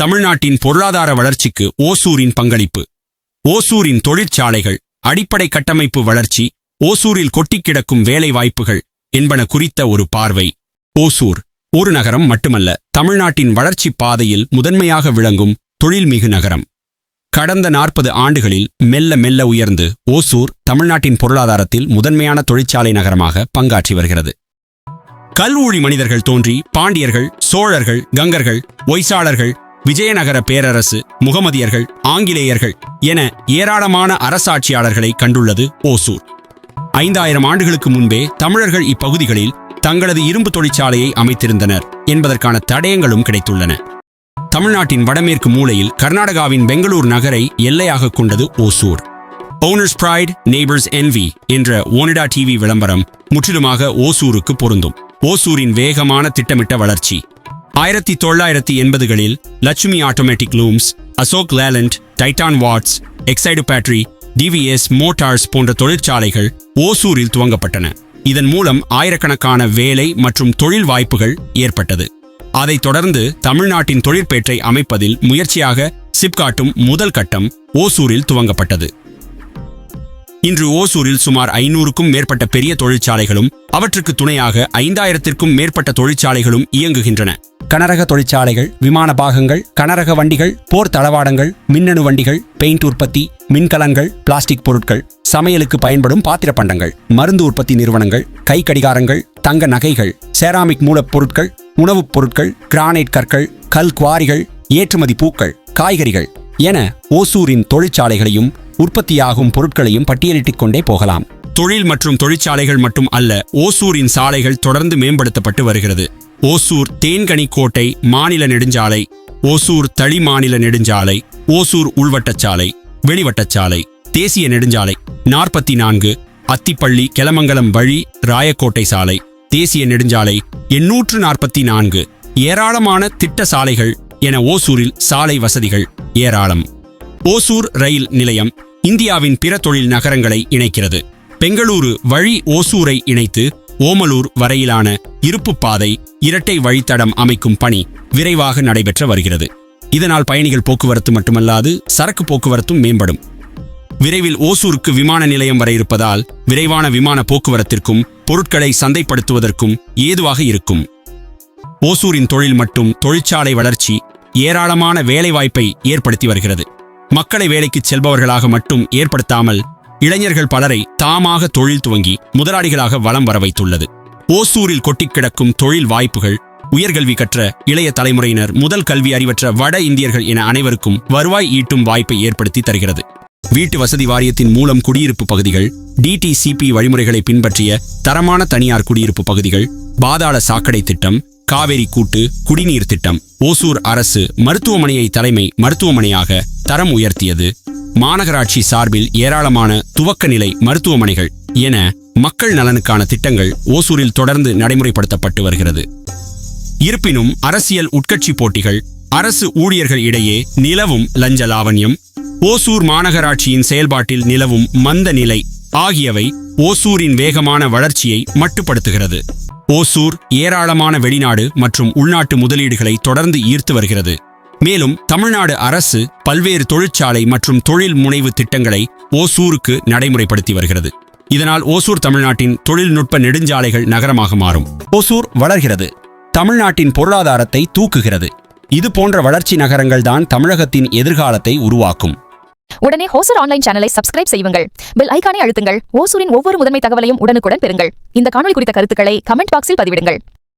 தமிழ்நாட்டின் பொருளாதார வளர்ச்சிக்கு ஓசூரின் பங்களிப்பு. ஓசூரின் தொழிற்சாலைகள், அடிப்படை கட்டமைப்பு வளர்ச்சி, ஓசூரில் கொட்டிக் கிடக்கும் வேலை வாய்ப்புகள் என்பன குறித்த ஒரு பார்வை. ஓசூர் ஒரு நகரம் மட்டுமல்ல, தமிழ்நாட்டின் வளர்ச்சி பாதையில் முதன்மையாக விளங்கும் தொழில்மிகு நகரம். கடந்த 40 ஆண்டுகளில் மெல்ல மெல்ல உயர்ந்து ஓசூர் தமிழ்நாட்டின் பொருளாதாரத்தில் முதன்மையான தொழிற்சாலை நகரமாக பங்காற்றி வருகிறது. கல்ஊழி மனிதர்கள் தோன்றி பாண்டியர்கள், சோழர்கள், கங்கர்கள், ஒய்சாளர்கள், விஜயநகர பேரரசு, முகமதியர்கள், ஆங்கிலேயர்கள் என ஏராளமான அரசாட்சியாளர்களை கண்டுள்ளது ஓசூர். 5000 ஆண்டுகளுக்கு முன்பே தமிழர்கள் இப்பகுதிகளில் தங்களது இரும்பு தொழிற்சாலையை அமைத்திருந்தனர் என்பதற்கான தடயங்களும் கிடைத்துள்ளன. தமிழ்நாட்டின் வடமேற்கு மூலையில் கர்நாடகாவின் பெங்களூர் நகரை எல்லையாக கொண்டது Hosur. Owners pride, neighbours envy என்ற ஓனிடா டிவி விளம்பரம் முற்றிலுமாக ஓசூருக்கு பொருந்தும். ஓசூரின் வேகமான திட்டமிட்ட வளர்ச்சி. 1980களில் Lakshmi automatic looms, Ashok Leyland, Titan watches, Exide battery, TVS motors போன்ற தொழிற்சாலைகள் ஓசூரில் துவங்கப்பட்டன. இதன் மூலம் ஆயிரக்கணக்கான வேலை மற்றும் தொழில் வாய்ப்புகள் ஏற்பட்டது. அதைத் தொடர்ந்து தமிழ்நாட்டின் தொழிற்பேட்டை அமைப்பதில் முயற்சியாக சிப்காட்டும் முதல் கட்டம் ஓசூரில் துவங்கப்பட்டது. இன்று ஓசூரில் சுமார் 500க்கும் மேற்பட்ட பெரிய தொழிற்சாலைகளும் அவற்றுக்கு துணையாக 5000த்திற்கும் மேற்பட்ட தொழிற்சாலைகளும் இயங்குகின்றன. கனரக தொழிற்சாலைகள், விமான பாகங்கள், கனரக வண்டிகள், போர் தளவாடங்கள், மின்னணு வண்டிகள், பெயிண்ட் உற்பத்தி, மின்கலன்கள், பிளாஸ்டிக் பொருட்கள், சமையலுக்கு பயன்படும் பாத்திர பண்டங்கள், மருந்து உற்பத்தி நிறுவனங்கள், கை கடிகாரங்கள், தங்க நகைகள், செராமிக் மூலப்பொருட்கள், உணவுப் பொருட்கள், கிரானைட் கற்கள், கல் குவாரிகள், ஏற்றுமதி பூக்கள், காய்கறிகள் என ஓசூரின் தொழிற்சாலைகளையும் உற்பத்தியாகும் பொருட்களையும் பட்டியலிட்டுக் கொண்டே போகலாம். தொழில் மற்றும் தொழிற்சாலைகள் மட்டும் அல்ல, ஓசூரின் சாலைகள் தொடர்ந்து மேம்படுத்தப்பட்டு வருகிறது. ஓசூர் தேன்கனி கோட்டை மாநில நெடுஞ்சாலை, ஓசூர் தளி மாநில நெடுஞ்சாலை, ஓசூர் உள்வட்டச்சாலை, வெளிவட்டச்சாலை, தேசிய நெடுஞ்சாலை 44, அத்திப்பள்ளி கெலமங்கலம் வழி ராயக்கோட்டை சாலை, தேசிய நெடுஞ்சாலை 844, ஏராளமான திட்ட சாலைகள் என ஓசூரில் சாலை வசதிகள் ஏராளம். ஓசூர் ரயில் நிலையம் இந்தியாவின் பிற தொழில் நகரங்களை இணைக்கிறது. பெங்களூரு வழி ஓசூரை இணைத்து ஓமலூர் வரையிலான இருப்பு பாதை, இரட்டை வழித்தடம் அமைக்கும் பணி விரைவாக நடைபெற்று வருகிறது. இதனால் பயணிகள் போக்குவரத்து மட்டுமல்லாது சரக்கு போக்குவரத்தும் மேம்படும். விரைவில் ஓசூருக்கு விமான நிலையம் வர இருப்பதால் விரைவான விமான போக்குவரத்திற்கும் பொருட்களை சந்தைப்படுத்துவதற்கும் ஏதுவாக இருக்கும். ஓசூரின் தொழில் மற்றும் தொழிற்சாலை வளர்ச்சி ஏராளமான வேலைவாய்ப்பை ஏற்படுத்தி வருகிறது. மக்களை வேலைக்கு செல்பவர்களாக மட்டும் ஏற்படுத்தாமல் இளைஞர்கள் பலரை தாமாக தொழில் துவங்கி முதலாளிகளாக வலம் வர வைத்துள்ளது. ஓசூரில் கொட்டிக் கிடக்கும் தொழில் வாய்ப்புகள் உயர்கல்வி கற்ற இளைய தலைமுறையினர் முதல் கல்வி அறிவற்ற வட இந்தியர்கள் என அனைவருக்கும் வருவாய் ஈட்டும் வாய்ப்பை ஏற்படுத்தி தருகிறது. வீட்டு வசதி வாரியத்தின் மூலம் குடியிருப்பு பகுதிகள், டிடிசிபி வழிமுறைகளை பின்பற்றிய தரமான தனியார் குடியிருப்பு பகுதிகள், பாதாள சாக்கடை திட்டம், காவேரி கூட்டு குடிநீர் திட்டம், ஓசூர் அரசு மருத்துவமனையை தலைமை மருத்துவமனையாக தரம் உயர்த்தியது, மாநகராட்சி சார்பில் ஏராளமான துவக்க நிலை மருத்துவமனைகள் என மக்கள் நலனுக்கான திட்டங்கள் ஓசூரில் தொடர்ந்து நடைமுறைப்படுத்தப்பட்டு வருகிறது. இருப்பினும் அரசியல் உட்கட்சி போட்டிகள், அரசு ஊழியர்கள் இடையே நிலவும் லஞ்ச லாவண்யம், ஓசூர் மாநகராட்சியின் செயல்பாட்டில் நிலவும் மந்த நிலை ஆகியவை ஓசூரின் வேகமான வளர்ச்சியை மட்டுப்படுத்துகிறது. ஓசூர் ஏராளமான வெளிநாடு மற்றும் உள்நாட்டு முதலீடுகளை தொடர்ந்து ஈர்த்து வருகிறது. மேலும் தமிழ்நாடு அரசு பல்வேறு தொழிற்சாலை மற்றும் தொழில் முனைவு திட்டங்களை ஓசூருக்கு நடைமுறைப்படுத்தி வருகிறது. இதனால் ஓசூர் தமிழ்நாட்டின் தொழில்நுட்ப நெடுஞ்சாலைகள் நகரமாக மாறும். ஓசூர் வளர்கிறது, தமிழ்நாட்டின் பொருளாதாரத்தை தூக்குகிறது. இது போன்ற வளர்ச்சி நகரங்கள் தான் தமிழகத்தின் எதிர்காலத்தை உருவாக்கும். உடனே ஓசூர் ஆன்லைன் சேனலை சப்ஸ்கிரைப் செய்யுங்கள். பெல் ஐகானை அழுத்துங்கள். ஓசூரின் ஒவ்வொரு முதன்மை தகவலையும் உடனுக்குடன் பெறுங்கள். இந்த காணொளி குறித்த கருத்துக்களை கமெண்ட் பாக்ஸில் பதிவிடுங்கள்.